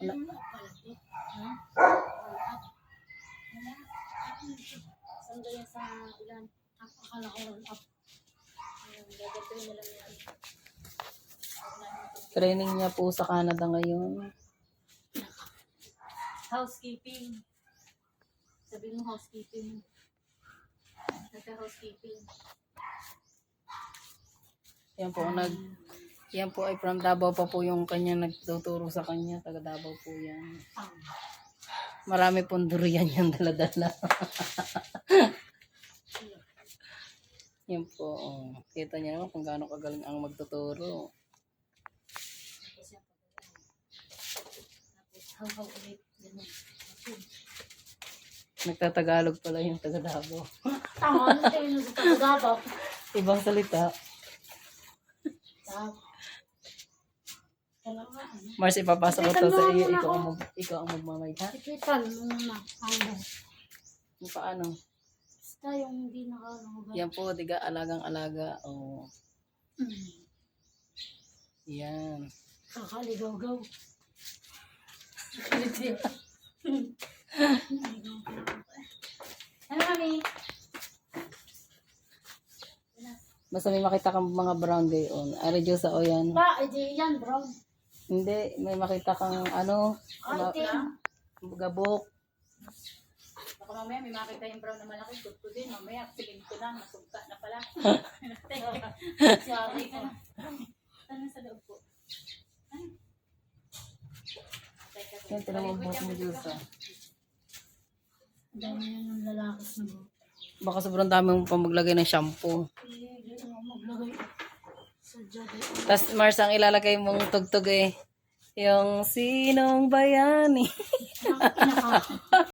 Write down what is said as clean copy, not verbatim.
Wala. Saan yan sa ilan? Akala ko roll up. Gagawin na lang yan. Training niya po sa Canada ngayon. Housekeeping. Sabihin mo housekeeping. Nagka-housekeeping. Yan po ay from Davao pa po yung kanya nagtuturo sa kanya. Taga Davao po yan. Marami pong durian yung dala-dala. Yan po. Oh. Kita niya naman kung gaano kagaling ang magtuturo. Hanggang ulit. Ganun. Nagtatagalog pala yung taga Davao. Tama, ano tayo nagtatagalog? Ibang salita. Mars, ipapasok ko to sa iyo. Ikaw ang magmamay, ha? Ipitan mo na. Yung paano? Basta yung hindi nakalungan. Yan po, diga, alagang-alaga. Oh. Yan. Kakaligaw-gaw. Ano kami? Basta may makita kang mga brown gayon. Ari Diyos o yan. Ba, edi yan, bro. Hindi, may makita kang ano, gabok. Baka mamaya may makita yung brown na malaki. Good ko din. Mamaya, piling ko lang. Nasugka na pala. Sorry ka na. Tanong sa loob po. Yan, tinamang buhok mo Diyos. Dami yan ng lalaki sa buhok. Baka sobrang dami mo pa maglagay ng shampoo. Maglagay sa jagay. Tapos Mars, ang ilalagay mong tugtog eh. Yung sinong bayani.